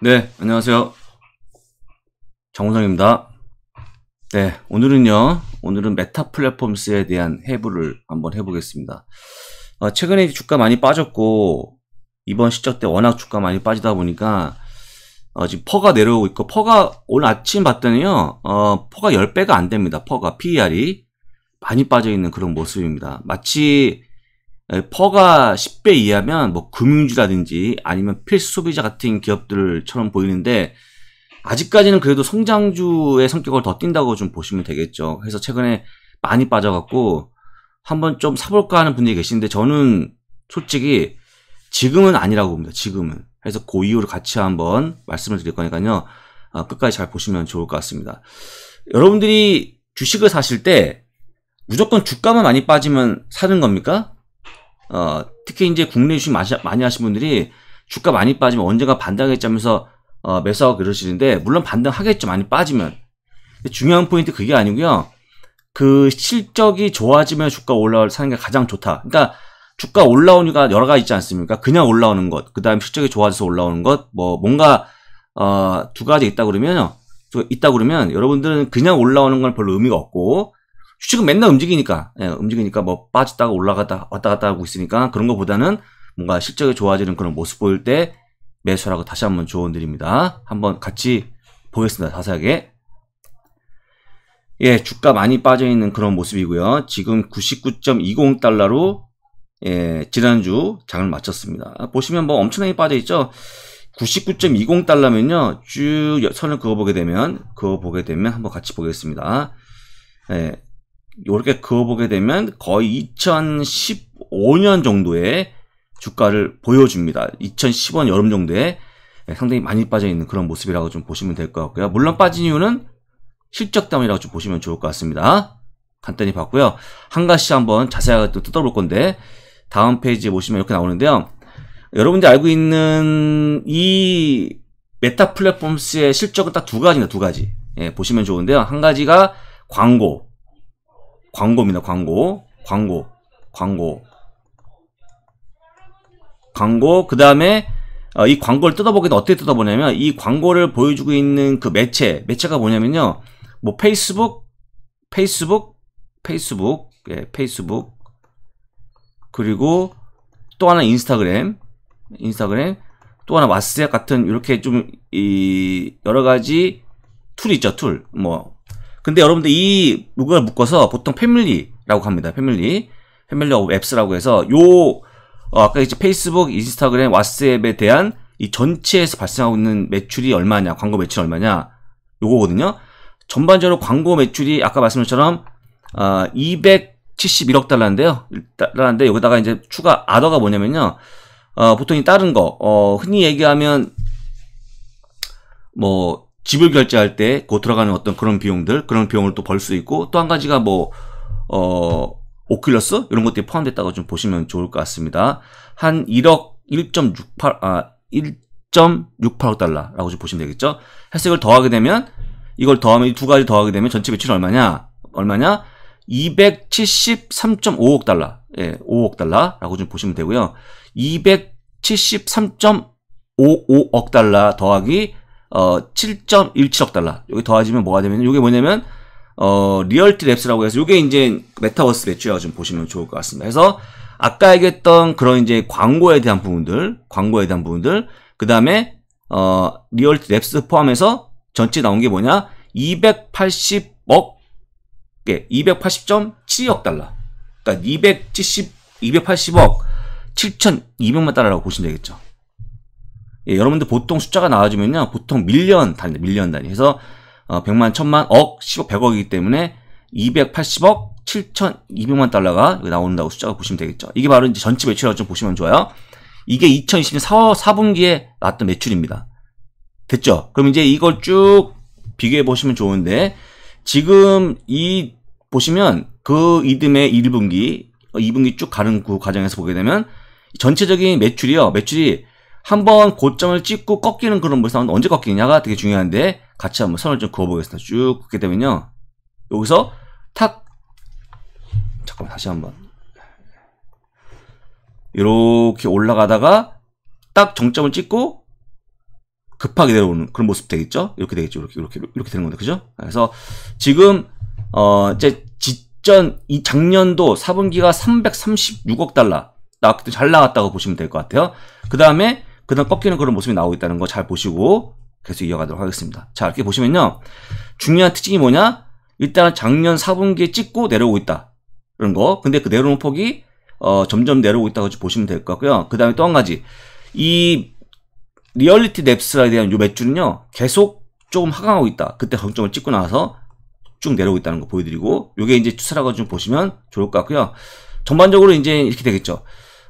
네, 안녕하세요. 정우성입니다. 네, 오늘은 메타 플랫폼스에 대한 해부를 한번 해보겠습니다. 최근에 주가 많이 빠졌고, 이번 시적 때 워낙 주가 많이 빠지다 보니까, 지금 퍼가 내려오고 있고, 퍼가 오늘 아침 봤더니요, 퍼가 10배가 안 됩니다. 퍼가, PER이. 많이 빠져있는 그런 모습입니다. 마치, 퍼가 10배 이하면 뭐 금융주라든지 아니면 필수 소비자 같은 기업들처럼 보이는데 아직까지는 그래도 성장주의 성격을 더 띈다고 좀 보시면 되겠죠. 그래서 최근에 많이 빠져갖고 한번 좀 사볼까 하는 분들이 계시는데 저는 솔직히 지금은 아니라고 봅니다. 지금은. 그래서 그 이유를 같이 한번 말씀을 드릴 거니까요. 끝까지 잘 보시면 좋을 것 같습니다. 여러분들이 주식을 사실 때 무조건 주가만 많이 빠지면 사는 겁니까? 특히 이제 국내 주식 많이 하신 분들이 주가 많이 빠지면 언젠가 반등하겠자면서 매수하고 그러시는데, 물론 반등하겠죠. 많이 빠지면. 중요한 포인트 그게 아니고요. 그 실적이 좋아지면 주가 사는 게 가장 좋다. 그러니까 주가 올라오는 이유가 여러 가지 있지 않습니까? 그냥 올라오는 것, 그 다음에 실적이 좋아져서 올라오는 것, 뭔가 두 가지 있다 그러면 여러분들은 그냥 올라오는 건 별로 의미가 없고, 주식은 맨날 움직이니까 뭐 빠졌다가 올라갔다 왔다 갔다 하고 있으니까 그런 것보다는 뭔가 실적이 좋아지는 그런 모습 보일 때 매수라고 다시 한번 조언드립니다. 한번 같이 보겠습니다. 자세하게. 예, 주가 많이 빠져있는 그런 모습이고요. 지금 99.20달러로 지난주 장을 마쳤습니다. 보시면 뭐 엄청나게 빠져있죠. 99.20달러면요 쭉 선을 그어보게 되면 한번 같이 보겠습니다. 예, 이렇게 그어보게 되면 거의 2015년 정도의 주가를 보여줍니다. 2015년 여름 정도에 상당히 많이 빠져있는 그런 모습이라고 좀 보시면 될 것 같고요. 물론 빠진 이유는 실적 때문이라고 좀 보시면 좋을 것 같습니다. 간단히 봤고요. 한 가지 한번 자세하게 또 뜯어볼 건데, 다음 페이지에 보시면 이렇게 나오는데요. 여러분들이 알고 있는 이 메타 플랫폼스의 실적은 딱 두 가지. 예, 보시면 좋은데요. 한 가지가 광고입니다. 광고. 그 다음에 이 광고를 뜯어보게 되면 어떻게 뜯어보냐면, 이 광고를 보여주고 있는 그 매체가 뭐냐면요, 뭐 페이스북, 그리고 또 하나 인스타그램, 또 하나 왓츠앱 같은 이렇게 좀 여러 가지 툴이 있죠. 근데 여러분들 이걸 묶어서 보통 패밀리라고 합니다. 패밀리하고 앱스라고 해서 아까 이제 페이스북, 인스타그램, 왓츠앱에 대한 이 전체에서 발생하고 있는 매출이 얼마냐, 광고 매출이 얼마냐, 요거거든요. 전반적으로 광고 매출이 아까 말씀드린 것처럼 271억 달러인데요. 여기다가 이제 추가 아더가 뭐냐면요. 보통 이 다른 거, 흔히 얘기하면 뭐 집을 결제할 때 그 들어가는 어떤 그런 비용을 또 벌 수 있고, 또 한 가지가 오큘러스 이런 것들이 포함됐다고 좀 보시면 좋을 것 같습니다. 한 1.68억 달러라고 좀 보시면 되겠죠. 해서 이걸 더하면 이 두 가지 더하게 되면 전체 매출이 얼마냐? 273.5억 달러. 예, 5억 달러라고 좀 보시면 되고요. 273.55억 달러 더하기 7.17억 달러. 여기 더하지면 뭐가 되면, 이게 뭐냐면 리얼티 랩스라고 해서 이게 이제 메타버스 매출이라고 좀 보시면 좋을 것 같습니다. 그래서 아까 얘기했던 그런 이제 광고에 대한 부분들, 그 다음에 리얼티 랩스 포함해서 전체 나온 게 뭐냐? 280.7억 달러. 그러니까 280억 7,200만 달러라고 보시면 되겠죠. 예, 여러분들 보통 숫자가 나와주면요, 보통 밀리언 단위. 그래서 100만, 1000만, 억, 10억, 100억이기 때문에 280억 7,200만 달러가 여기 나온다고 숫자가 보시면 되겠죠. 이게 바로 이제 전체 매출이라고 좀 보시면 좋아요. 이게 2020년 4분기에 나왔던 매출입니다. 됐죠? 그럼 이제 이걸 쭉 비교해 보시면 좋은데, 지금 보시면 그 이듬해 1분기, 2분기 쭉 가는 그 과정에서 보게 되면 전체적인 매출이 한번 고점을 찍고 꺾이는 그런 모습은 언제 꺾이냐가 되게 중요한데, 같이 한번 선을 좀 그어보겠습니다. 쭉 긋게 되면요, 여기서 잠깐만 다시 한번 이렇게 올라가다가 딱 정점을 찍고 급하게 내려오는 그런 모습 되겠죠? 이렇게 되겠죠. 이렇게 되는 건데, 그죠? 그래서 지금, 이제 이 작년도 4분기가 336억 달러. 그때 잘 나왔다고 보시면 될 것 같아요. 그 다음 꺾이는 그런 모습이 나오고 있다는 거 잘 보시고 계속 이어가도록 하겠습니다. 자, 이렇게 보시면요. 중요한 특징이 뭐냐? 일단은 작년 4분기에 찍고 내려오고 있다. 그런 거. 근데 그 내려오는 폭이, 점점 내려오고 있다고 보시면 될 것 같고요. 그 다음에 또 한 가지. 이 리얼리티 랩스에 대한 요 매출은요. 계속 조금 하강하고 있다. 그때 정점을 찍고 나서 쭉 내려오고 있다는 거 보여드리고, 요게 이제 추세라고 좀 보시면 좋을 것 같고요. 전반적으로 이제 이렇게 되겠죠.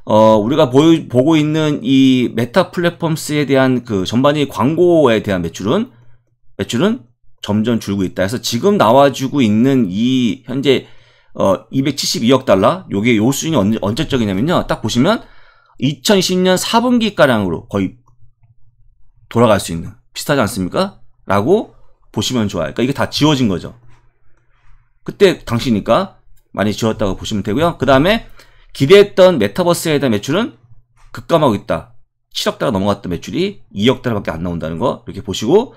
우리가 보고 있는 이 메타 플랫폼스에 대한 그 전반적인 광고에 대한 매출은 점점 줄고 있다. 그래서 지금 나와주고 있는 이 현재 272억 달러, 요게 요 수준이 언제적이냐면요. 딱 보시면 2020년 4분기가량으로 거의 돌아갈 수 있는, 비슷하지 않습니까? 라고 보시면 좋아요. 그러니까 이게 다 지워진 거죠. 그때 당시니까 많이 지웠다고 보시면 되고요. 그 다음에 기대했던 메타버스에 대한 매출은 급감하고 있다. 7억 달러 넘어갔던 매출이 2억 달러밖에 안 나온다는 거 이렇게 보시고,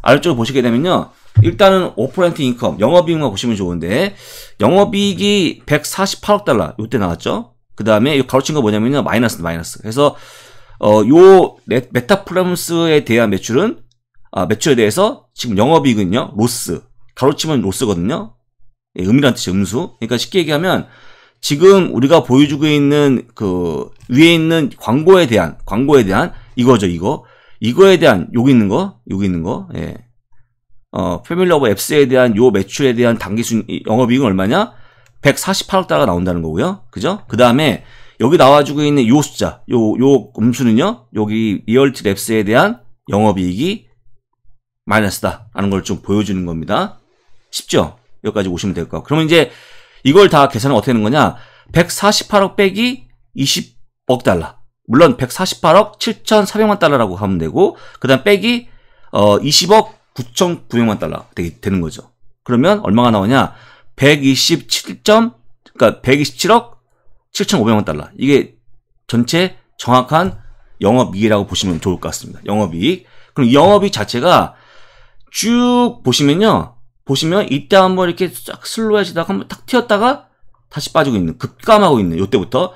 아래쪽으로 보시게 되면요. 일단은 오퍼레이팅 인컴, 영업이익만 보시면 좋은데, 영업이익이 148억 달러 요때 나왔죠. 그 다음에 가로친 거 뭐냐면요. 마이너스. 그래서 요 메타 플랫폼스에 대한 매출에 대해서 지금 영업이익은요. 로스. 가로치면 로스거든요. 예, 음이란 뜻이 음수. 그러니까 쉽게 얘기하면 지금 우리가 보여주고 있는 그 위에 있는 광고에 대한 이거죠, 이거. 이거에 대한 여기 있는 거. 예. 패밀리 오브 앱스에 대한 요 매출에 대한 영업이익은 얼마냐? 148억 달러가 나온다는 거고요. 그죠? 그 다음에 여기 나와주고 있는 요 숫자, 요 음수는요. 여기 리얼티 랩스에 대한 영업이익이 마이너스다 라는 걸 좀 보여주는 겁니다. 쉽죠? 여기까지 오시면 될 것 같고. 그러면 이제 이걸 다 계산을 어떻게 하는 거냐? 148억 빼기 20억 달러. 물론 148억 7,400만 달러라고 하면 되고, 그 다음 빼기 20억 9,900만 달러 되는 거죠. 그러면 얼마가 나오냐? 127억 7,500만 달러. 이게 전체 정확한 영업이익이라고 보시면 좋을 것 같습니다. 영업이익. 그럼 이 영업이익 자체가 쭉 보시면 이때 한번 이렇게 쫙 슬로해지다가 한번 탁 튀었다가 다시 빠지고 있는, 급감하고 있는, 요때부터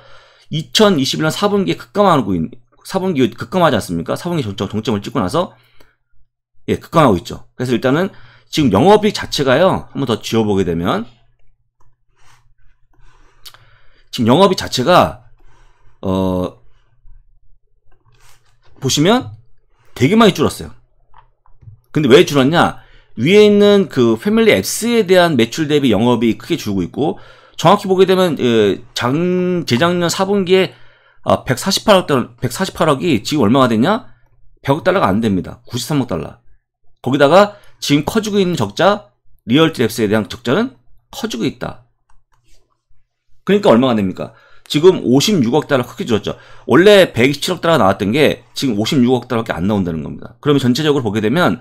2021년 4분기에 급감하고 있는, 4분기 급감하지 않습니까? 4분기 정점을 찍고 나서 예, 급감하고 있죠. 그래서 일단은 지금 영업이익 자체가요. 한번 더 지워보게 되면 지금 영업이익 자체가 보시면 되게 많이 줄었어요. 근데 왜 줄었냐? 위에 있는 그 패밀리 앱스에 대한 매출 대비 영업이 크게 줄고 있고, 정확히 보게 되면 재작년 4분기에 148억이 지금 얼마가 됐냐? 100억 달러가 안 됩니다. 93억 달러. 거기다가 지금 커지고 있는 적자, 리얼티 앱스에 대한 적자는 커지고 있다. 그러니까 얼마가 됩니까? 지금 56억 달러 크게 줄었죠. 원래 127억 달러가 나왔던 게 지금 56억 달러밖에 안 나온다는 겁니다. 그러면 전체적으로 보게 되면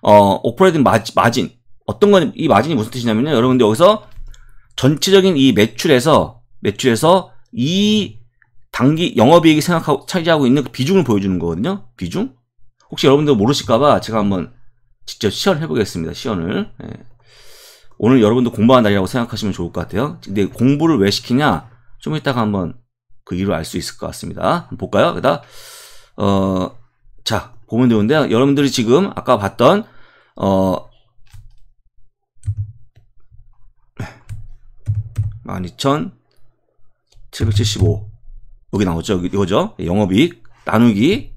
오퍼레이팅 마진, 어떤 건 이 마진이 무슨 뜻이냐면요. 여러분들 여기서 전체적인 이 매출에서 이 단기 영업이익이 차지하고 있는 그 비중을 보여주는 거거든요. 비중? 혹시 여러분들 모르실까봐 제가 한번 직접 시연을 해보겠습니다. 시연을. 예. 오늘 여러분들 공부하는 날이라고 생각하시면 좋을 것 같아요. 근데 공부를 왜 시키냐? 좀 이따가 한번 그 이유를 알 수 있을 것 같습니다. 한번 볼까요? 그다 자, 보면 되는데요. 여러분들이 지금 아까 봤던 12,775 여기 나오죠. 이거죠. 영업이익 나누기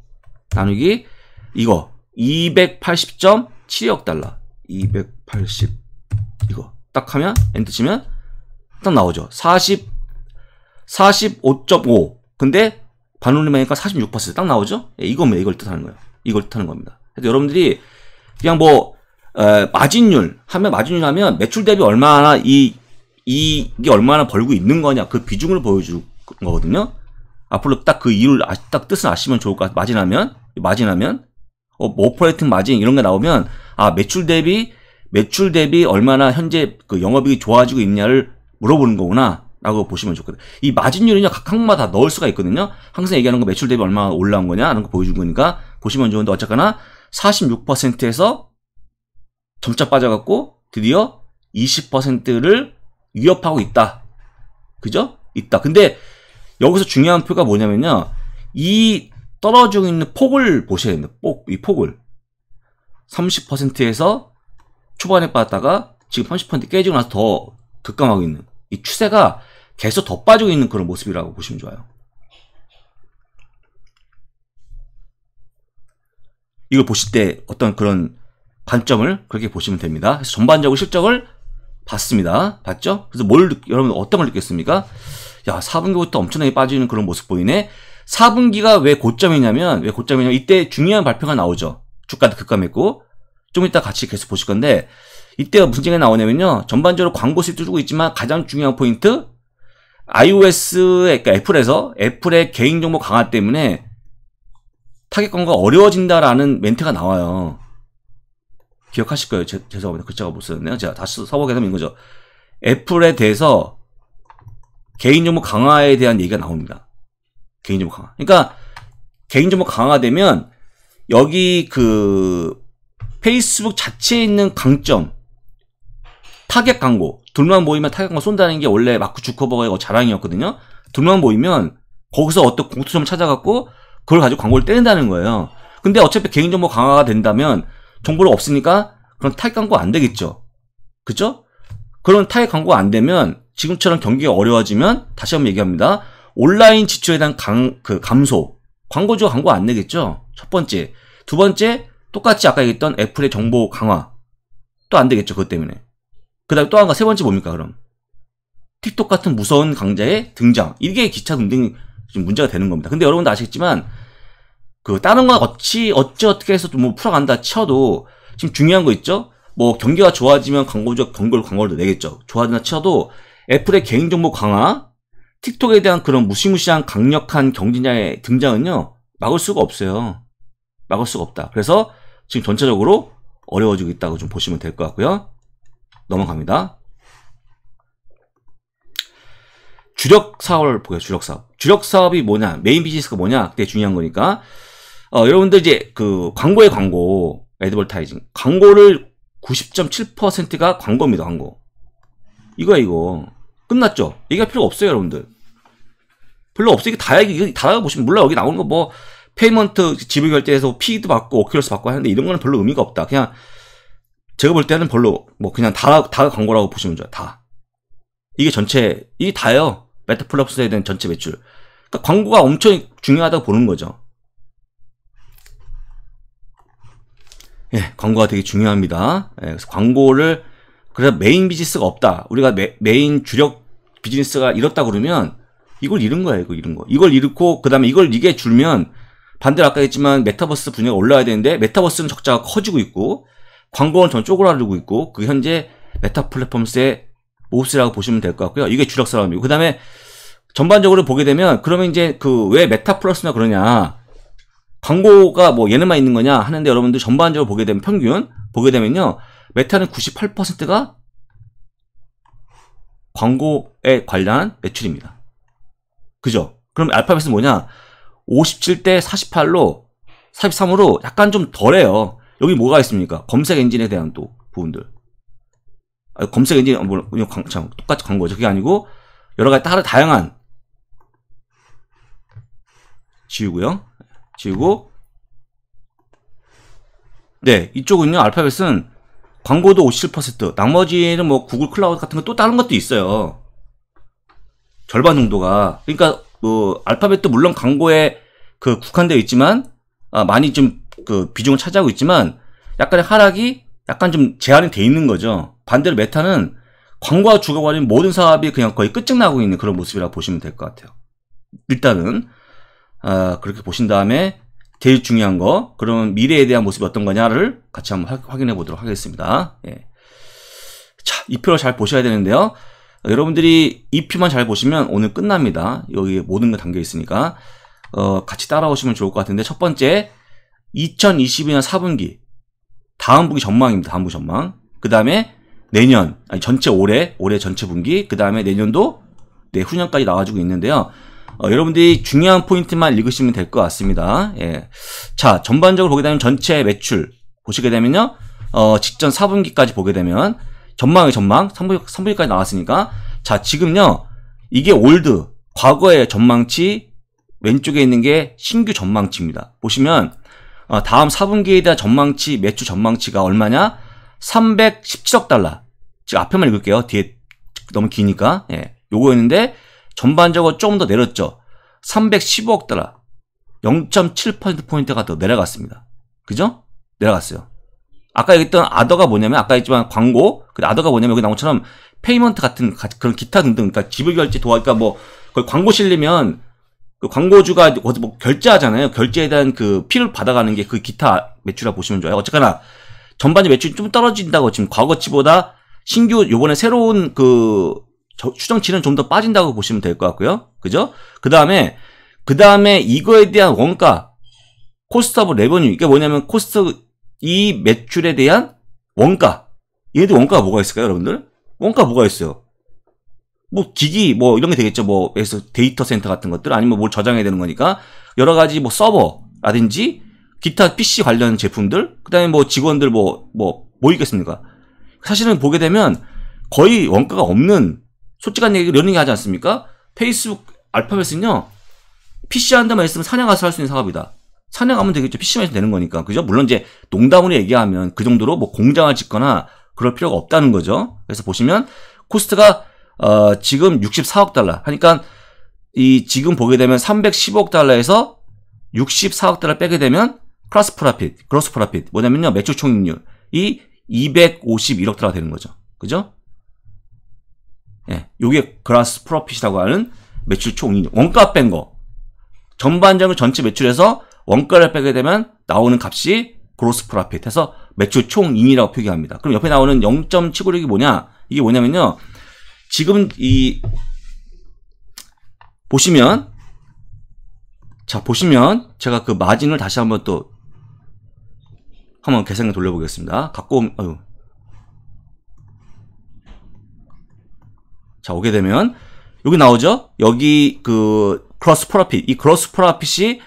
이거 280.72억 달러. 280 이거 딱 하면 엔터 치면 딱 나오죠. 45.5 근데 반올림하니까 46% 딱 나오죠. 예, 이걸 뜻하는 거예요. 이걸 뜻하는 겁니다. 그래서 여러분들이 그냥 마진율 하면 매출 대비 얼마나 이게 얼마나 벌고 있는 거냐 그 비중을 보여주는 거거든요. 앞으로 딱 그 이유를 딱 뜻을 아시면 좋을 것 같아요. 마진하면 오퍼레이팅 마진 이런 게 나오면 매출 대비 얼마나 현재 그 영업이익이 좋아지고 있냐를 물어보는 거구나 라고 보시면 좋거든요. 이 마진율은요 각 항목마다 넣을 수가 있거든요. 항상 얘기하는 거 매출 대비 얼마나 올라온 거냐 하는 거 보여준 거니까 보시면 좋은데, 어쨌거나 46%에서 점차 빠져갖고 드디어 20%를 위협하고 있다. 그죠? 있다. 근데 여기서 중요한 표가 뭐냐면요. 이 떨어지고 있는 폭을 보셔야 됩니다. 이 폭을. 30%에서 초반에 빠졌다가 지금 30% 깨지고 나서 더 급감하고 있는 이 추세가 계속 더 빠지고 있는 그런 모습이라고 보시면 좋아요. 이걸 보실 때 어떤 그런 관점을 그렇게 보시면 됩니다. 그래서 전반적으로 실적을 봤습니다. 봤죠? 그래서 여러분 어떤 걸 느꼈습니까? 야, 4분기부터 엄청나게 빠지는 그런 모습 보이네. 4분기가 왜 고점이냐면 이때 중요한 발표가 나오죠. 주가도 급감했고 좀 이따 같이 계속 보실 건데 이때가 무슨 얘기가 나오냐면요. 전반적으로 광고 수익도 주고 있지만 가장 중요한 포인트 iOS의 그러니까 애플의 개인정보 강화 때문에 타겟 광고가 어려워진다라는 멘트가 나와요. 기억하실 거예요. 죄송합니다. 글자가 못 썼네요. 제가 다시 써보게 되면 이거죠. 애플에 대해서 개인정보 강화에 대한 얘기가 나옵니다. 개인정보 강화. 그러니까 개인정보 강화되면 여기 그 페이스북 자체에 있는 강점 타겟 광고 둘만 모이면 타겟 광고 쏜다는 게 원래 마크 주커버거의 자랑이었거든요. 둘만 모이면 거기서 어떤 공통점을 찾아갖고 그걸 가지고 광고를 때린다는 거예요. 근데 어차피 개인정보 강화가 된다면 정보가 없으니까 그런 타겟 광고 안 되겠죠. 그죠? 그런 타겟 광고가 안 되면 지금처럼 경기가 어려워지면 다시 한번 얘기합니다. 온라인 지출에 대한 감소. 광고주가 광고 안 내겠죠. 첫 번째. 두 번째, 똑같이 아까 얘기했던 애플의 정보 강화. 또 안 되겠죠. 그것 때문에. 그 다음에 또 한 가 세 번째 뭡니까, 그럼? 틱톡 같은 무서운 강자의 등장. 이게 기차 등등이 좀 문제가 되는 겁니다. 근데 여러분도 아시겠지만, 다른 거 어떻게 해서 뭐 풀어간다 쳐도, 지금 중요한 거 있죠? 뭐, 경기가 좋아지면 광고를 내겠죠. 좋아진다 쳐도, 애플의 개인정보 강화, 틱톡에 대한 그런 무시무시한 강력한 경쟁자의 등장은요, 막을 수가 없어요. 막을 수가 없다. 그래서 지금 전체적으로 어려워지고 있다고 좀 보시면 될 것 같고요. 넘어갑니다. 주력 사업을 보게요. 주력 사업. 주력 사업이 뭐냐? 메인 비즈니스가 뭐냐? 그게 중요한 거니까. 여러분들 이제 광고의 광고, 애드버타이징. 광고를 90.7%가 광고입니다. 광고. 이거. 끝났죠? 얘기할 필요가 없어요, 여러분들. 별로 없어요. 이게 다 보시면, 물론 여기 나오는 거 뭐, 페이먼트 지불 결제해서 피도 받고, 오큘러스 받고 하는데 이런 거는 별로 의미가 없다. 그냥, 제가 볼 때는 별로, 그냥 다 광고라고 보시면 좋아요. 다. 이게 다예요. 메타플러스에 대한 전체 매출. 그러니까 광고가 엄청 중요하다고 보는 거죠. 예, 광고가 되게 중요합니다. 예, 그래서 광고를, 그래서 메인 비즈니스가 없다. 우리가 메인 주력 비즈니스가 잃었다 그러면, 이걸 잃은 거예요, 이걸 잃고, 그 다음에 이게 줄면, 반대로 아까 했지만 메타버스 분야가 올라야 되는데, 메타버스는 적자가 커지고 있고, 광고는 전 쪼그라들고 있고, 그 현재 메타 플랫폼스의 모습이라고 보시면 될 것 같고요. 이게 주력 사업이고. 그 다음에 전반적으로 보게 되면, 그러면 이제 왜 메타 플러스나 그러냐. 광고가 뭐 얘네만 있는 거냐 하는데 여러분들 전반적으로 보게 되면 평균, 보게 되면요. 메타는 98%가 광고에 관련한 매출입니다. 그죠? 그럼 알파벳은 뭐냐? 57대 48로, 43으로 약간 좀 덜해요. 여기 뭐가 있습니까? 검색 엔진에 대한 또 부분들. 검색 엔진, 똑같이 광고죠. 그게 아니고, 여러 가지 다양한. 지우고. 네, 이쪽은요, 알파벳은 광고도 57%, 나머지는 뭐 구글 클라우드 같은 거 또 다른 것도 있어요. 절반 정도가. 그러니까, 알파벳도 물론 광고에 국한되어 있지만, 많이 좀 비중을 차지하고 있지만, 약간의 하락이 약간 좀 제한이 돼 있는 거죠. 반대로 메타는 광고가 죽어버린 모든 사업이 그냥 거의 끝장나고 있는 그런 모습이라고 보시면 될 것 같아요. 일단은, 그렇게 보신 다음에, 제일 중요한 거, 그러면 미래에 대한 모습이 어떤 거냐를 같이 한번 확인해 보도록 하겠습니다. 예. 자, 이 표를 잘 보셔야 되는데요. 여러분들이 이 표만 잘 보시면 오늘 끝납니다. 여기 모든 거 담겨 있으니까. 같이 따라오시면 좋을 것 같은데, 첫 번째, 2022년 4분기. 다음 분기 전망입니다. 다음 분기 전망. 그 다음에 내년, 전체 올해 전체 분기. 그 다음에 내년도, 내후년까지 나와주고 있는데요. 여러분들이 중요한 포인트만 읽으시면 될 것 같습니다. 예. 자, 자, 전반적으로 보게 되면 전체 매출 보시게 되면요. 직전 4분기까지 보게 되면 전망 3분기까지 나왔으니까 자, 지금요. 이게 올드 과거의 전망치 왼쪽에 있는 게 신규 전망치입니다. 보시면 다음 4분기에 대한 전망치 매출 전망치가 얼마냐? 317억 달러. 지금 앞에만 읽을게요. 뒤에 너무 기니까. 예. 요거였는데 전반적으로 조금 더 내렸죠. 315억 달러. 0.7%포인트가 더 내려갔습니다. 그죠? 내려갔어요. 아까 얘기했던 아더가 뭐냐면 아까 했지만 광고 그 아더가 뭐냐면 여기 나온 것처럼 페이먼트 같은 그런 기타 등등 그러니까 지불결제 도와 뭐 광고 실리면 그 광고주가 뭐 결제하잖아요. 결제에 대한 그 피를 받아가는 게 그 기타 매출이라고 보시면 좋아요. 어쨌거나 전반적 매출이 좀 떨어진다고 지금 과거치보다 신규 요번에 새로운 그 추정치는 좀 더 빠진다고 보시면 될 것 같고요. 그죠? 그 다음에 이거에 대한 원가 코스트 오브 레버뉴 이게 뭐냐면 코스트 이 매출에 대한 원가 얘네들 원가가 뭐가 있을까요 여러분들? 원가 뭐가 있어요? 뭐 기기 뭐 이런 게 되겠죠. 뭐 그래서 데이터 센터 같은 것들 아니면 뭘 저장해야 되는 거니까 여러 가지 뭐 서버라든지 기타 PC 관련 제품들 그다음에 뭐 직원들 뭐 있겠습니까? 사실은 보게 되면 거의 원가가 없는 솔직한 얘기 이런 얘기 하지 않습니까? 페이스북 알파벳은요 PC 한 대만 있으면 사냥 가서 할 수 있는 사업이다. 사냥하면 되겠죠. PC만 있으면 되는 거니까. 그죠? 물론 이제 농담으로 얘기하면 그 정도로 뭐 공장을 짓거나 그럴 필요가 없다는 거죠. 그래서 보시면 코스트가 지금 64억 달러 하니까 이 지금 보게 되면 315억 달러에서 64억 달러 빼게 되면 그로스 프로핏 뭐냐면요. 매출 총익률이 251억 달러가 되는 거죠. 그죠? 예. 요게 그로스 프로핏이라고 하는 매출 총익률. 원가 뺀 거. 전반적으로 전체 매출에서 원가를 빼게 되면 나오는 값이 그로스 프로핏 해서 매출 총익이라고 표기합니다. 그럼 옆에 나오는 0.796이 뭐냐? 이게 뭐냐면요. 지금 보시면 제가 그 마진을 다시 한번 계산을 돌려보겠습니다. 자, 오게 되면 여기 나오죠? 여기 그 그로스 프로핏 이 그로스 프로핏이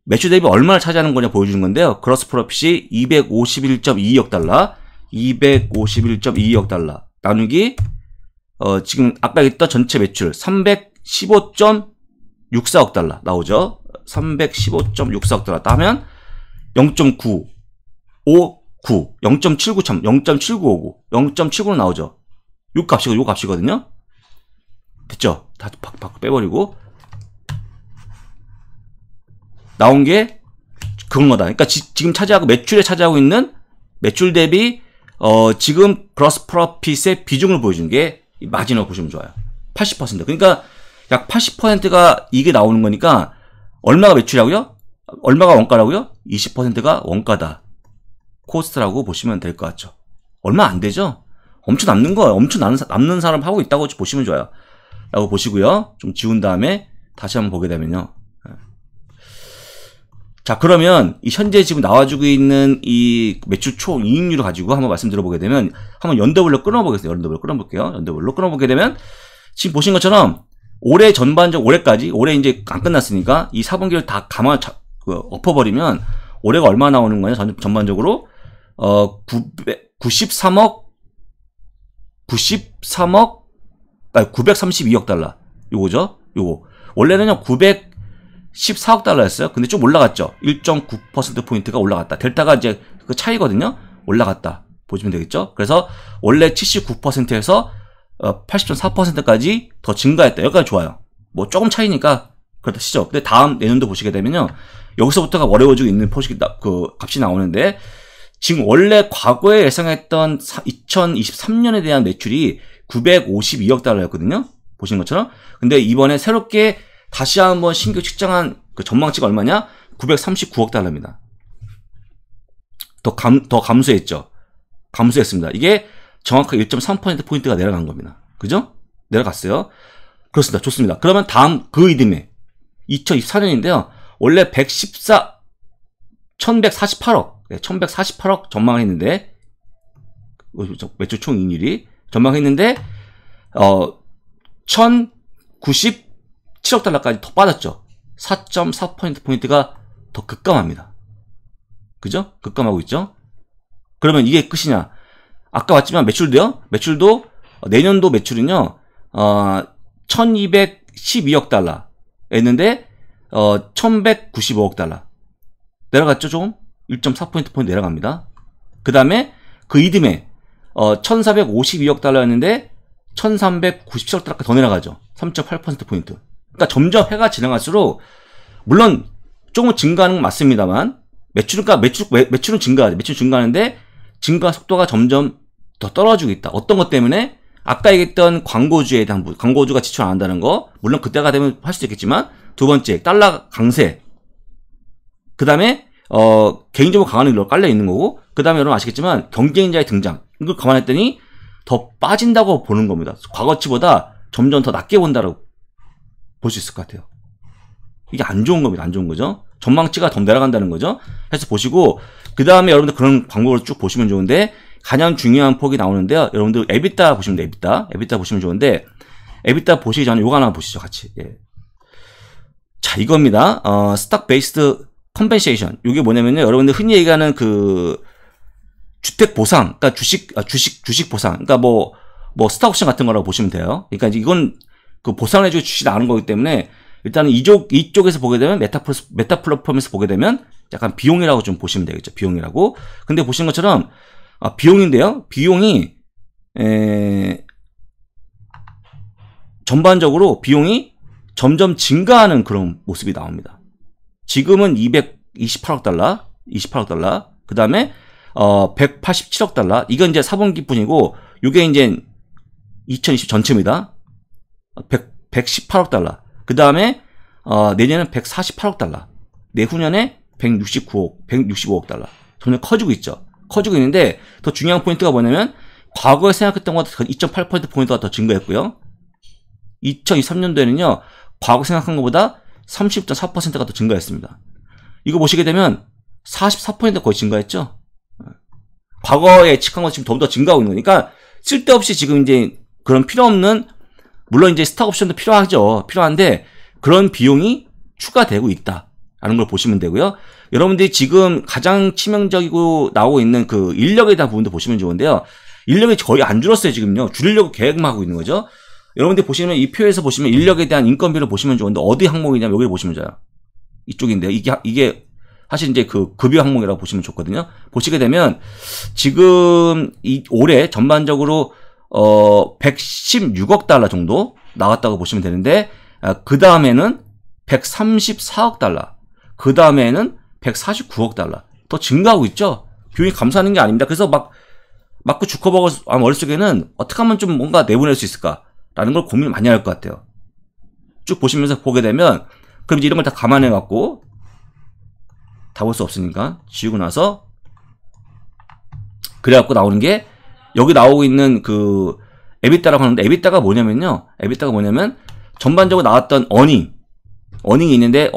매출 대비 얼마를 차지하는 거냐 보여주는 건데요. 그로스 프로핏이 251.2억 달러 251.2억 달러 나누기 지금 아까 얘기했던 전체 매출 315.64억 달러 나오죠. 315.64억 달러 따면 0.959 0.79 나오죠. 요 값이거든요. 됐죠? 다 밖 빼버리고 나온 게 그런 거다. 그러니까 지금 매출에 차지하고 있는 매출 대비 지금 그로스 프로핏의 비중을 보여주는 게 마진이라고 보시면 좋아요. 80%. 그러니까 약 80%가 이게 나오는 거니까 얼마가 매출이라고요? 얼마가 원가라고요? 20%가 원가다. 코스트라고 보시면 될 것 같죠. 얼마 안 되죠? 엄청 남는 거예요. 엄청 남는 사람 하고 있다고 보시면 좋아요. 라고 보시고요. 좀 지운 다음에 다시 한번 보게 되면요. 자, 그러면 이 현재 지금 나와주고 있는 이 매출 총 이익률을 가지고 한번 말씀드려보게 되면 한번 연도별로 끊어보겠습니다. 연도별로 끊어볼게요. 연도별로 끊어보게 되면 지금 보신 것처럼 올해 올해까지 올해 이제 안 끝났으니까 이 4분기를 다 엎어버리면 올해가 얼마 나오는 거냐 전반적으로 932억 달러 요거죠. 요거 원래는요 914억 달러였어요. 근데 좀 올라갔죠. 1.9%포인트가 올라갔다. 델타가 이제 그 차이거든요. 올라갔다. 보시면 되겠죠. 그래서 원래 79%에서 80.4%까지 더 증가했다. 여기까지 좋아요. 뭐 조금 차이니까 그렇다 치죠. 근데 다음 내년도 보시게 되면요. 여기서부터가 어려워지고 있는 그 값이 나오는데 지금 원래 과거에 예상했던 2023년에 대한 매출이 952억 달러였거든요. 보신 것처럼. 근데 이번에 새롭게 다시 한번 신규 측정한 그 전망치가 얼마냐? 939억 달러입니다. 더 감소했죠. 감소했습니다. 이게 정확하게 1.3%포인트가 내려간 겁니다. 그죠? 내려갔어요. 그렇습니다. 좋습니다. 그러면 다음 그 이듬해 2024년인데요. 원래 1148억 1148억 전망을 했는데 매출 총이익률이 전망했는데 1097억 달러까지 더 빠졌죠. 4.4%포인트가 더 급감합니다. 그죠? 급감하고 있죠? 그러면 이게 끝이냐? 아까 봤지만 매출도요? 매출도 내년도 매출은요, 1212억 달러 했는데, 1195억 달러. 내려갔죠, 조금? 1.4% 내려갑니다. 그 다음에 그 이듬해, 1452억 달러였는데, 1397억 달러까지 더 내려가죠. 3.8%포인트. 그러니까 점점 해가 지나갈수록, 물론, 조금 증가하는 건 맞습니다만, 매출은 증가하죠. 매출은 증가하는데, 증가 속도가 점점 더 떨어지고 있다. 어떤 것 때문에? 아까 얘기했던 광고주에 대한 광고주가 지출 안 한다는 거, 물론 그때가 되면 할 수도 있겠지만, 두 번째, 달러 강세. 그 다음에, 개인정보 강화는 일로 깔려 있는 거고, 그 다음에 여러분 아시겠지만, 경쟁자의 등장. 이걸 감안했더니, 더 빠진다고 보는 겁니다. 과거치보다 점점 더 낮게 본다고 볼 수 있을 것 같아요. 이게 안 좋은 겁니다. 안 좋은 거죠. 전망치가 더 내려간다는 거죠. 해서 보시고, 그 다음에 여러분들 그런 광고를 쭉 보시면 좋은데, 가장 중요한 폭이 나오는데요. 여러분들 에비타 보시면 돼요. 에비타 보시면 좋은데, 에비타 보시기 전에 요거 하나 보시죠. 같이. 예. 자, 이겁니다. 스탁 베이스드 컴펜세이션. 이게 뭐냐면요. 여러분들 흔히 얘기하는 그 주택 보상, 그러니까 주식 보상. 그러니까 뭐 스탁 옵션 같은 거라고 보시면 돼요. 그러니까 이건 그 보상을 해주고 주식이 나오는 거기 때문에 일단은 이쪽에서 보게 되면 메타 플랫폼에서 보게 되면 약간 비용이라고 좀 보시면 되겠죠. 비용이라고. 근데 보시는 것처럼 비용인데요. 비용이 전반적으로 비용이 점점 증가하는 그런 모습이 나옵니다. 지금은 228억 달러, 28억 달러. 그 다음에 187억 달러. 이건 이제 4분기 뿐이고, 이게 이제 2020 전체입니다. 118억 달러. 그 다음에 내년은 148억 달러. 내후년에 165억 달러. 점점 커지고 있죠. 커지고 있는데 더 중요한 포인트가 뭐냐면 과거에 생각했던 것보다 2.8%포인트가 더 증가했고요. 2023년도에는요. 과거 생각한 것보다 30.4%가 더 증가했습니다. 이거 보시게 되면 44% 거의 증가했죠. 과거에 예측한 것 지금 더 증가하고 있는 거니까 쓸데없이 지금 이제 그런 필요 없는, 물론 이제 스탁 옵션도 필요하죠. 필요한데 그런 비용이 추가되고 있다라는 걸 보시면 되고요. 여러분들이 지금 가장 치명적이고 나오고 있는 그 인력에 대한 부분도 보시면 좋은데요. 인력이 거의 안 줄었어요, 지금요. 줄이려고 계획만 하고 있는 거죠. 여러분들 보시면 이 표에서 보시면 인력에 대한 인건비를 보시면 좋은데 어디 항목이냐면 여기를 보시면 좋아요. 이쪽인데요. 이게 사실 이제 그 급여 항목이라고 보시면 좋거든요. 보시게 되면 지금 올해 전반적으로 116억 달러 정도 나왔다고 보시면 되는데, 그 다음에는 134억 달러, 그 다음에는 149억 달러 더 증가하고 있죠. 비용이 감소하는 게 아닙니다. 그래서 그 주커버거 머릿속에는 어떻게 하면 좀 뭔가 내보낼 수 있을까라는 걸 고민을 많이 할 것 같아요. 쭉 보시면서 보게 되면, 그럼 이제 이런 걸 다 감안해 갖고 다 볼 수 없으니까 지우고 나서, 그래 갖고 나오는 게 여기 나오고 있는 그 에비타라고 하는데, 에비타가 뭐냐면 전반적으로 나왔던 어닝이 있는데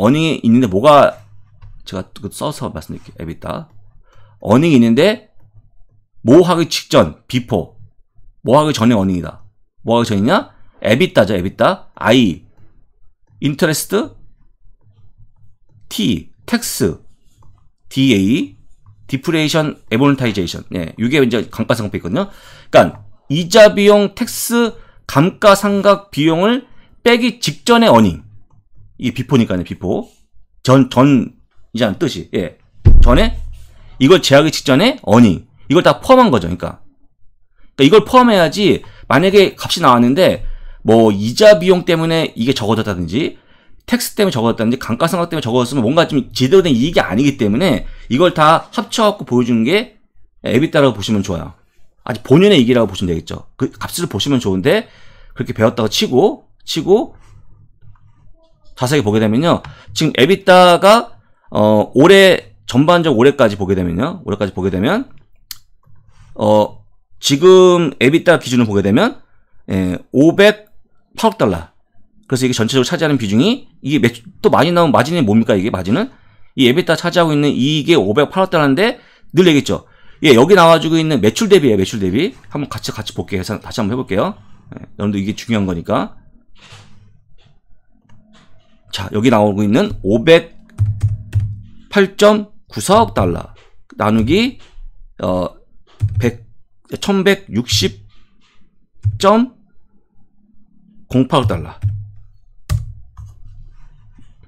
뭐가, 제가 써서 말씀드릴게요. 에비타 어닝이 있는데 뭐 하기 직전 비포, 뭐 하기 전에 어닝이다. 뭐 하기 전이냐? 에비타죠. 에비타. I 인터레스트, T 텍스, DA 디프레이션 에모니타이제이션. 예, 이게 이제 감가상각비 있거든요. 그러니까 이자 비용 텍스 감가상각 비용을 빼기 직전의 어닝. 이게 비포니까요. 비포. 전이자는 뜻이. 예. 전에 이걸 제하기 직전에 어닝. 이걸 다 포함한 거죠. 그러니까 이걸 포함해야지, 만약에 값이 나왔는데 뭐 이자 비용 때문에 이게 적어졌다든지 텍스 때문에 적어졌다든지 감가상각 때문에 적어졌으면 뭔가 좀 제대로 된 이익이 아니기 때문에 이걸 다 합쳐갖고 보여주는 게 에비타라고 보시면 좋아요. 아직 본연의 이익이라고 보시면 되겠죠. 그 값을 보시면 좋은데, 그렇게 배웠다고 치고 자세히 보게 되면요. 지금 에비타가 올해 전반적 올해까지 보게 되면 지금 에비타 기준으로 보게 되면 508억 달러. 그래서 이게 전체적으로 차지하는 비중이, 이게 또 많이 나온 마진이 뭡니까? 이게 마진은 이 에비타 차지하고 있는 이익이 508억 달러인데, 늘 얘기했죠. 예, 여기 나와주고 있는 매출 대비예요. 매출 대비. 한번 같이 볼게요. 다시 한번 해볼게요. 여러분들 이게 중요한 거니까. 자, 여기 나오고 있는 508.94억 달러. 나누기 1160.08달러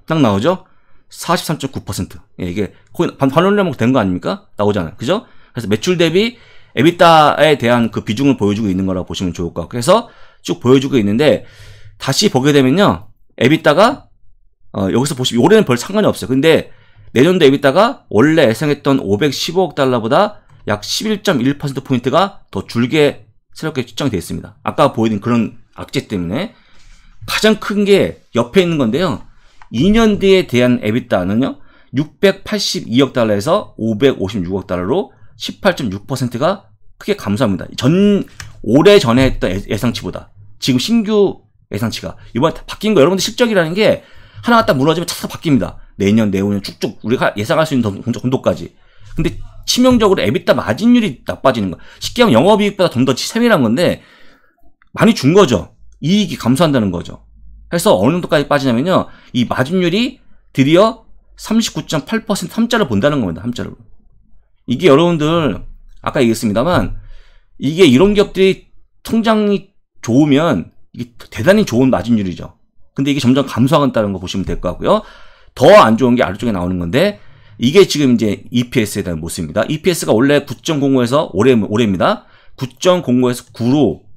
딱 나오죠? 43.9%. 예, 이게 거의 반올림하면 된 거 아닙니까? 나오잖아요. 그죠? 그래서 매출 대비 에비타에 대한 그 비중을 보여주고 있는 거라고 보시면 좋을 것 같고, 그래서 쭉 보여주고 있는데, 다시 보게 되면요, 에비타가 여기서 보시면 올해는 별 상관이 없어요. 근데 내년도 에비타가 원래 예상했던 515억 달러보다 약 11.1%포인트가 더 줄게 새롭게 측정이 되어 있습니다. 아까 보여드린 그런 악재 때문에. 가장 큰 게 옆에 있는 건데요, 2년 뒤에 대한 에비타는요 682억 달러에서 556억 달러로 18.6%가 크게 감소합니다. 올해 전에 했던 예상치보다. 지금 신규 예상치가 이번에 바뀐 거, 여러분들 실적이라는 게 하나가 딱 무너지면 차차 바뀝니다. 내년, 내후년 쭉쭉 우리가 예상할 수 있는 정도까지. 근데 치명적으로 에비타 마진율이 나빠지는 거. 쉽게 하면 영업이익보다 좀 더 세밀한 건데 많이 준 거죠. 이익이 감소한다는 거죠. 그래서 어느 정도까지 빠지냐면요, 이 마진율이 드디어 39.8% 3자를 본다는 겁니다. 3자로. 이게 여러분들 아까 얘기했습니다만, 이게 이런 기업들이 성장이 좋으면 이게 대단히 좋은 마진율이죠. 근데 이게 점점 감소하겠다는 거 보시면 될 것 같고요. 더 안 좋은 게 아래쪽에 나오는 건데, 이게 지금 이제 EPS에 대한 모습입니다. EPS가 원래 9.05에서 올해입니다. 9.05에서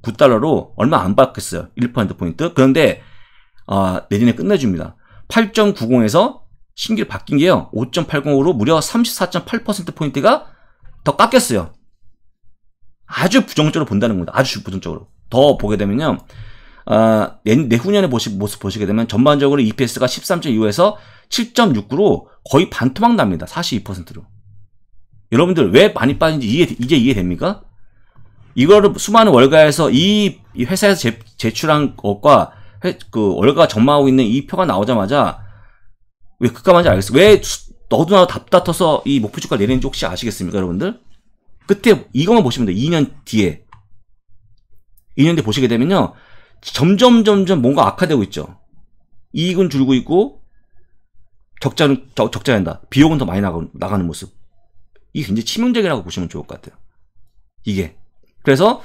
9달러로 얼마 안 바뀌었어요. 1%포인트. 그런데 내년에 끝내줍니다. 8.90에서 신규로 바뀐 게요, 5.80으로 무려 34.8%포인트가 더 깎였어요. 아주 부정적으로 본다는 겁니다. 아주 부정적으로. 더 보게 되면요, 내후년에 모습 보시게 되면 전반적으로 EPS가 13.25에서 7.69로 거의 반토막 납니다. 42%로. 여러분들 왜 많이 빠진지 이제 이해됩니까? 이거를 수많은 월가에서 이 회사에서 제출한 것과 그 월가 전망하고 있는 이 표가 나오자마자 왜 급감한지 알겠어요? 왜 너도 나도 답답해서 이 목표주가 내리는지 혹시 아시겠습니까, 여러분들? 그때 이것만 보시면 돼요. 2년 뒤에 보시게 되면요, 점점 뭔가 악화되고 있죠. 이익은 줄고 있고 적자된다. 비용은 더 많이 나가는 모습. 이게 굉장히 치명적이라고 보시면 좋을 것 같아요. 이게. 그래서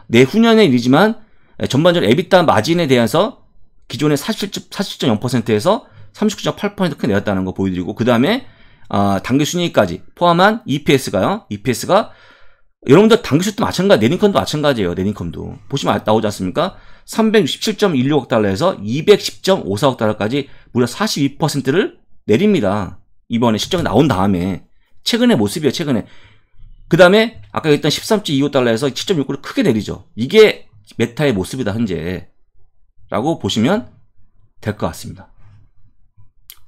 내후년에 일이지만 전반적으로 에비타 마진에 대해서 기존의 47.0%에서 39.8% 크게 내렸다는 거 보여드리고, 그 다음에 당기순이익까지 포함한 EPS가 여러분들 당기순이익도 마찬가지, 네인컴도 마찬가지예요. 네인컴도 보시면 나오지 않습니까? 367.16억 달러에서 210.54억 달러까지 무려 42%를 내립니다. 이번에 실적이 나온 다음에. 최근의 모습이에요. 최근에. 그 다음에 아까 얘기했던 13.25달러에서 7.69를 크게 내리죠. 이게 메타의 모습이다, 현재 라고 보시면 될 것 같습니다.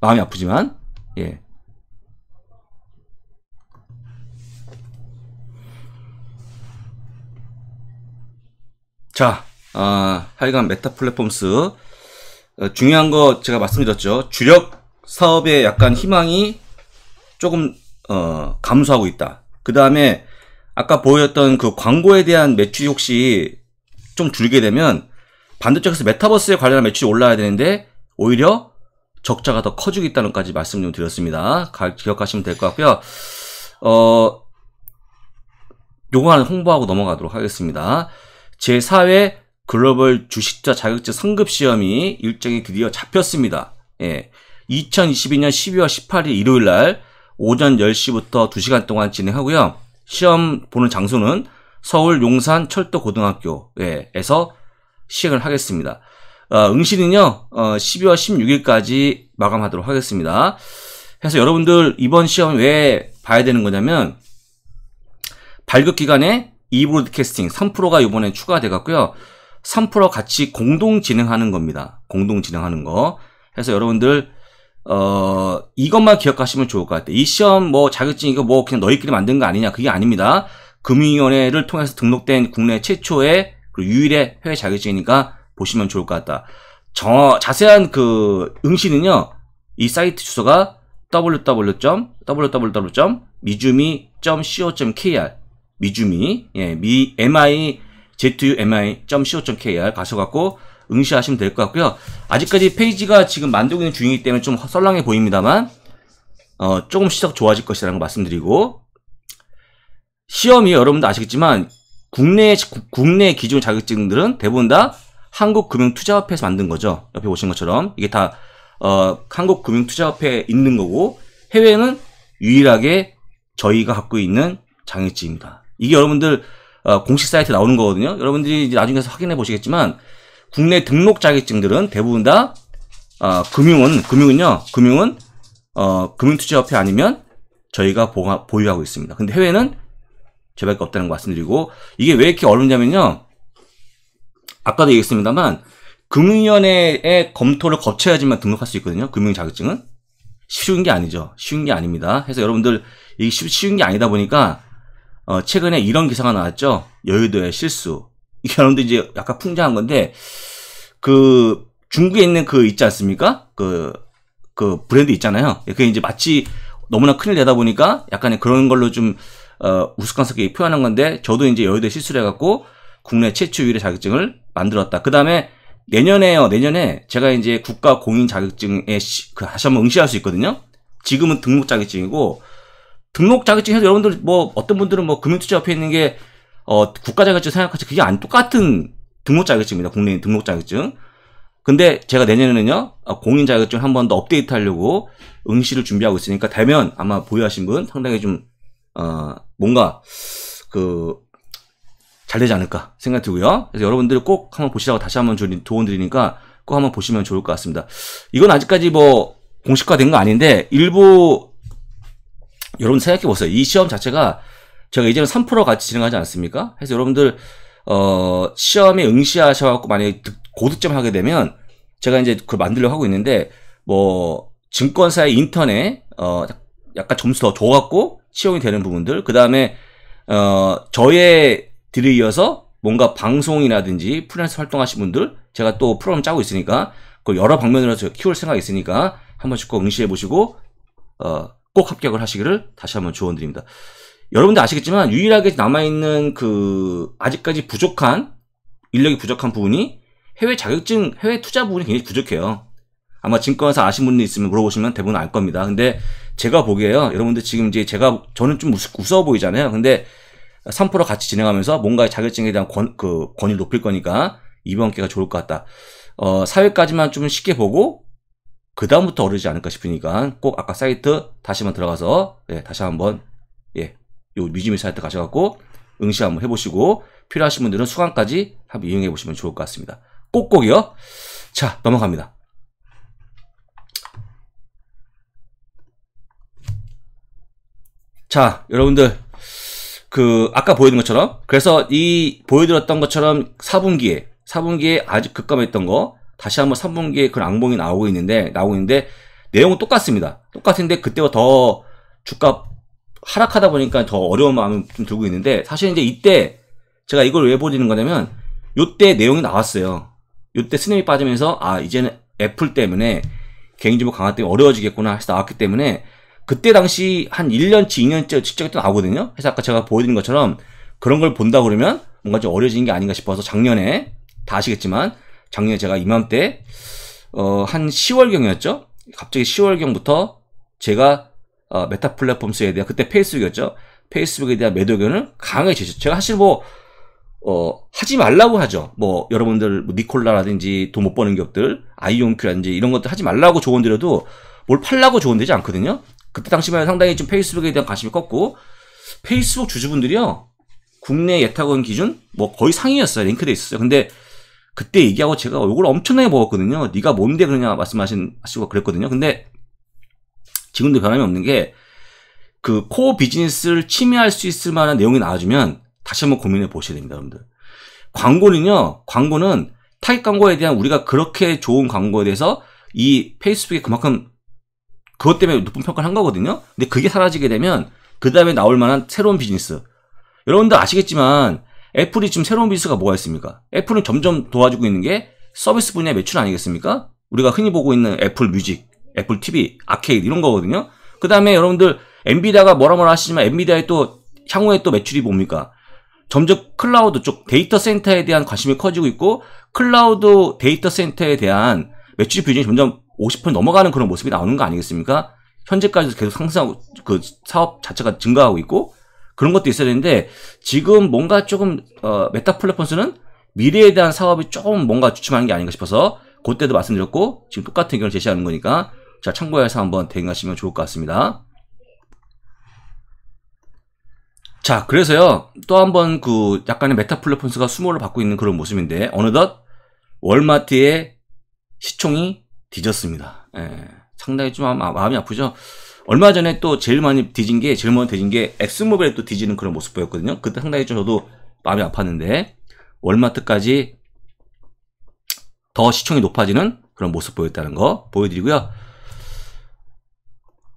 마음이 아프지만, 예. 자, 하여간 메타 플랫폼스, 중요한 거 제가 말씀드렸죠. 주력 사업에 약간 희망이 조금 감소하고 있다. 그 다음에 아까 보였던 그 광고에 대한 매출이 혹시 좀 줄게 되면 반대쪽에서 메타버스에 관련한 매출이 올라야 되는데 오히려 적자가 더 커지고 있다는 것까지 말씀 좀 드렸습니다. 기억하시면 될 것 같고요. 요거 하나 홍보하고 넘어가도록 하겠습니다. 제4회 글로벌 주식자 자격증 성급시험이 일정이 드디어 잡혔습니다. 예. 2022년 12월 18일 일요일날 오전 10시부터 2시간 동안 진행하고요. 시험 보는 장소는 서울 용산 철도고등학교에서 시행을 하겠습니다. 응시는요, 12월 16일까지 마감하도록 하겠습니다. 그래서 여러분들 이번 시험 왜 봐야 되는 거냐면, 발급 기간에 이브로드캐스팅 3%가 이번에 추가돼 갔고요. 3% 같이 공동 진행하는 겁니다. 공동 진행하는 거. 그래서 여러분들 이것만 기억하시면 좋을 것 같아요. 이 시험 뭐 자격증 이거 뭐 그냥 너희끼리 만든 거 아니냐, 그게 아닙니다. 금융위원회를 통해서 등록된 국내 최초의 그리고 유일의 해외 자격증이니까 보시면 좋을 것 같다. 자세한 그 응시는요, 이 사이트 주소가 www.mizumi.co.kr 미주미, 예, mizumi.co.kr 가셔갖고 응시하시면 될 것 같고요. 아직까지 페이지가 지금 만들고 있는 중이기 때문에 좀 썰렁해 보입니다만, 조금 시작 좋아질 것이라는 거 말씀드리고, 시험이 여러분도 아시겠지만 국내 기존 자격증들은 대부분 다 한국금융투자협회에서 만든 거죠. 옆에 보신 것처럼 이게 다 한국금융투자협회에 있는 거고 해외는 유일하게 저희가 갖고 있는 자격증입니다. 이게 여러분들 공식 사이트에 나오는 거거든요. 여러분들이 이제 나중에 가서 확인해 보시겠지만 국내 등록 자격증들은 대부분 다 금융은 금융투자협회 아니면 저희가 보유하고 있습니다. 근데 해외는 저희밖에 없다는 거 말씀드리고 이게 왜 이렇게 어렵냐면요. 아까도 얘기했습니다만 금융위원회의 검토를 거쳐야지만 등록할 수 있거든요. 금융 자격증은 쉬운 게 아니죠. 쉬운 게 아닙니다. 그래서 여러분들 이게 쉬운 게 아니다 보니까 최근에 이런 기사가 나왔죠. 여의도의 실수. 이게 여러분들 이제 약간 풍자한 건데 그 중국에 있는 그 있지 않습니까? 그 브랜드 있잖아요. 그게 이제 마치 너무나 큰일 내다 보니까 약간의 그런 걸로 좀 우스꽝스럽게 표현한 건데 저도 이제 여의도에 실수를 해갖고 국내 최초 유일의 자격증을 만들었다. 그 다음에 내년에 제가 이제 국가 공인 자격증에 다시 한번 응시할 수 있거든요. 지금은 등록 자격증이고 등록 자격증 해서 여러분들 뭐 어떤 분들은 뭐 금융투자협회에 있는 게 국가 자격증 생각하지 그게 안 똑같은 등록 자격증입니다. 국내인 등록 자격증. 근데 제가 내년에는요 공인 자격증 한 번 더 업데이트하려고 응시를 준비하고 있으니까 되면 아마 보유하신 분 상당히 좀 뭔가 잘 되지 않을까 생각 들고요. 그래서 여러분들 꼭 한번 보시라고 다시 한번 조언 드리니까 꼭 한번 보시면 좋을 것 같습니다. 이건 아직까지 뭐 공식화된 거 아닌데 일부 여러분 생각해 보세요. 이 시험 자체가 제가 이제는 3% 같이 진행하지 않습니까? 그래서 여러분들 시험에 응시하셔갖고 만약에 고득점 하게 되면 제가 이제 그걸 만들려고 하고 있는데 뭐 증권사의 인턴에 약간 점수 더 줘갖고 채용이 되는 부분들 그 다음에 저의 들에 이어서 뭔가 방송이라든지 프리랜서 활동하신 분들 제가 또 프로그램 짜고 있으니까 그 여러 방면으로 키울 생각이 있으니까 한 번씩 꼭 응시해 보시고 꼭 합격을 하시기를 다시 한번 조언드립니다. 여러분들 아시겠지만 유일하게 남아있는 아직까지 인력이 부족한 부분이 해외 자격증, 해외 투자 부분이 굉장히 부족해요. 아마 증권사 아시는 분들 있으면 물어보시면 대부분 알 겁니다. 근데 제가 보기에요. 여러분들 지금 이제 저는 좀 우스워 보이잖아요. 근데 3% 같이 진행하면서 뭔가 자격증에 대한 권위를 높일 거니까 이번 기회가 좋을 것 같다. 사회까지만 좀 쉽게 보고 그 다음부터 어려지지 않을까 싶으니까 꼭 아까 사이트 다시 한번 들어가서 다시 한번 요 뮤지미 사이트 가셔갖고 응시 한번 해보시고 필요하신 분들은 수강까지 한번 이용해 보시면 좋을 것 같습니다. 꼭꼭이요. 자, 넘어갑니다. 자, 여러분들 아까 보여드린 것처럼 그래서 보여드렸던 것처럼 4분기에 아주 급감했던 거 다시 한번 3분기에 그 악몽이 나오고 있는데 내용은 똑같습니다. 똑같은데 그때와 더 주가 하락하다 보니까 더 어려운 마음이 좀 들고 있는데 사실 이제 이때 제가 이걸 왜 보여드리는 거냐면 요때 내용이 나왔어요. 요때 스냅이 빠지면서 이제는 애플 때문에 개인정보 강화 때문에 어려워지겠구나 해서 나왔기 때문에 그때 당시 한 1년치 2년째 직접이 또 나오거든요. 그래서 아까 제가 보여드린 것처럼 그런 걸 본다 그러면 뭔가 좀 어려워지는 게 아닌가 싶어서 작년에 다 아시겠지만 작년에 제가 이맘때 한 10월경이었죠. 갑자기 10월경부터 제가 메타 플랫폼스에 대한 그때 페이스북이었죠. 페이스북에 대한 매도 의견을 강하게 제시했죠. 제가 사실 하지 말라고 하죠. 여러분들 니콜라라든지 돈 못 버는 기업들, 아이온큐라든지 이런 것들 하지 말라고 조언 드려도 뭘 팔라고 조언 되지 않거든요. 그때 당시만 상당히 좀 페이스북에 대한 관심이 컸고 페이스북 주주분들이요. 국내 예탁원 기준 거의 상위였어요. 링크돼 있었어요. 근데 그때 얘기하고 제가 욕을 엄청나게 먹었거든요. 네가 뭔데 그러냐 말씀하시고 그랬거든요. 근데 지금도 변함이 없는 게 코어 비즈니스를 침해할 수 있을 만한 내용이 나와주면 다시 한번 고민해 보셔야 됩니다, 여러분들. 광고는 타깃 광고에 대한 우리가 그렇게 좋은 광고에 대해서 이 페이스북에 그만큼 그것 때문에 높은 평가를 한 거거든요. 근데 그게 사라지게 되면 그 다음에 나올 만한 새로운 비즈니스. 여러분들 아시겠지만 애플이 지금 새로운 비즈니스가 뭐가 있습니까? 애플은 점점 도와주고 있는 게 서비스 분야 매출 아니겠습니까? 우리가 흔히 보고 있는 애플 뮤직, 애플 TV, 아케이드 이런 거거든요. 그 다음에 여러분들 엔비디아가 뭐라 하시지만 엔비디아의 또 향후에 또 매출이 뭡니까? 점점 클라우드 쪽 데이터 센터에 대한 관심이 커지고 있고 클라우드 데이터 센터에 대한 매출 비중이 점점 50% 넘어가는 그런 모습이 나오는 거 아니겠습니까? 현재까지도 계속 상승하고 그 사업 자체가 증가하고 있고 그런 것도 있어야 되는데 지금 뭔가 조금 메타 플랫폼스는 미래에 대한 사업이 조금 뭔가 주춤하는 게 아닌가 싶어서 그때도 말씀드렸고 지금 똑같은 의견을 제시하는 거니까 자 참고해서 한번 대응하시면 좋을 것 같습니다. 자 그래서요 또 한번 그 약간의 메타 플랫폼스가 수모를 받고 있는 그런 모습인데 어느덧 월마트의 시총이 뒤졌습니다. 예, 상당히 좀 마음이 아프죠. 얼마 전에 또 제일 먼저 뒤진 게 엑스모빌에 또 뒤지는 그런 모습 보였거든요. 그때 상당히 좀 저도 마음이 아팠는데 월마트까지 더 시총이 높아지는 그런 모습 보였다는 거 보여드리고요.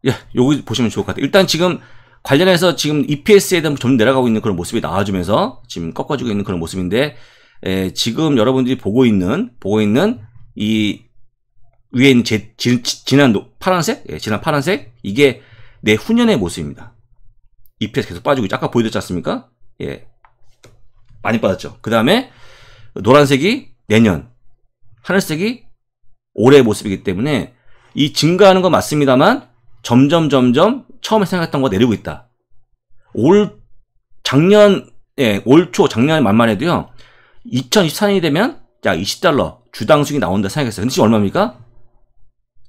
예, 요거 보시면 좋을 것 같아요. 일단 지금 관련해서 지금 EPS에 대한 좀 내려가고 있는 그런 모습이 나와주면서 지금 꺾어지고 있는 그런 모습인데 지금 여러분들이 보고 있는 이 위에 있는 진한 파란색? 예, 진한 파란색? 이게 내후년의 모습입니다. EPS 계속 빠지고 있죠. 아까 보여드렸지 않습니까? 예. 많이 빠졌죠. 그 다음에 노란색이 내년, 하늘색이 올해의 모습이기 때문에 이 증가하는 건 맞습니다만 점점 처음에 생각했던 거 내리고 있다. 올 초 작년 말만 해도요. 2024년이 되면 야 $20 주당 수익이 나온다 생각했어요. 근데 지금 얼마입니까?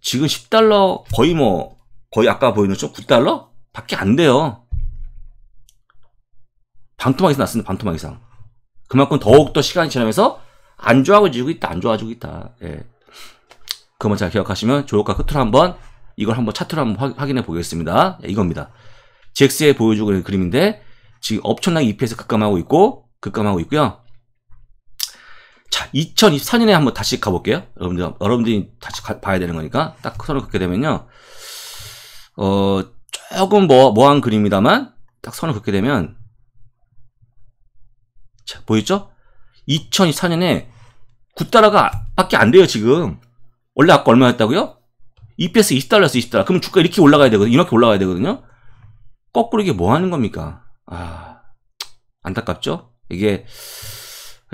지금 $10 거의 아까 보이는 쪽 $9 밖에 안 돼요. 반토막 이상 났습니다. 반토막 이상. 그만큼 더욱더 시간이 지나면서 안 좋아지고 있다. 안 좋아지고 있다. 예. 그것만 잘 기억하시면 좋을까 끝으로 한번 이걸 한번 차트로 한번 확인해 보겠습니다. 예, 이겁니다. GX에 보여주고 있는 그림인데 지금 엄청나게 EPS 급감하고 있고요. 자, 2024년에 한번 다시 가볼게요. 여러분들이 다시 봐야 되는 거니까 딱 선을 긋게 되면요. 조금 뭐한 그림이다만 딱 선을 긋게 되면 자, 보이죠? 2024년에 $9가 밖에 안 돼요, 지금. 원래 아까 얼마였다고요? EPS $20였어, $20. 그럼 주가 이렇게 올라가야 되거든요. 이렇게 올라가야 되거든요. 거꾸로 이게 뭐 하는 겁니까? 안타깝죠? 이게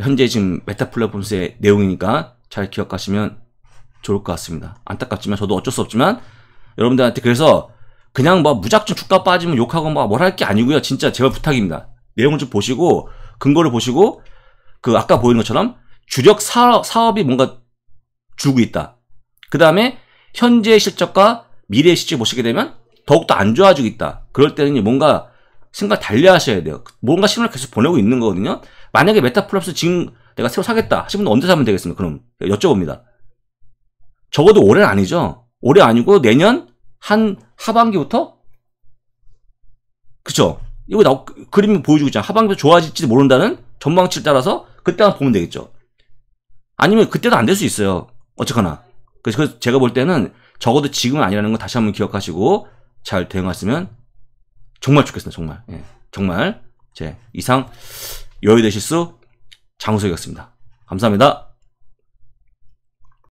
현재 지금 메타 플랫폼스의 내용이니까 잘 기억하시면 좋을 것 같습니다. 안타깝지만 저도 어쩔 수 없지만 여러분들한테 그래서 그냥 뭐 무작정 주가 빠지면 욕하고 뭐 뭘 할 게 아니고요. 진짜 제발 부탁입니다. 내용을 좀 보시고 근거를 보시고 그 아까 보이는 것처럼 주력 사업이 뭔가 주고 있다. 그 다음에 현재의 실적과 미래의 실적을 보시게 되면 더욱더 안 좋아지고 있다. 그럴 때는 뭔가 생각 달리 하셔야 돼요. 뭔가 신호를 계속 보내고 있는 거거든요. 만약에 메타 플랫폼스 지금 내가 새로 사겠다 하시는 분은 언제 사면 되겠습니까? 그럼 여쭤봅니다. 적어도 올해는 아니죠. 올해 아니고 내년 한 하반기부터? 그쵸? 이거 그림이 보여주고 있잖아. 하반기부터 좋아질지 모른다는 전망치를 따라서 그때만 보면 되겠죠. 아니면 그때도 안 될 수 있어요. 어쨌거나. 그래서 제가 볼 때는 적어도 지금은 아니라는 거 다시 한번 기억하시고 잘 대응하시면 정말 좋겠습니다. 정말. 예, 정말. 이상 여유되실 수 장우석이었습니다. 감사합니다.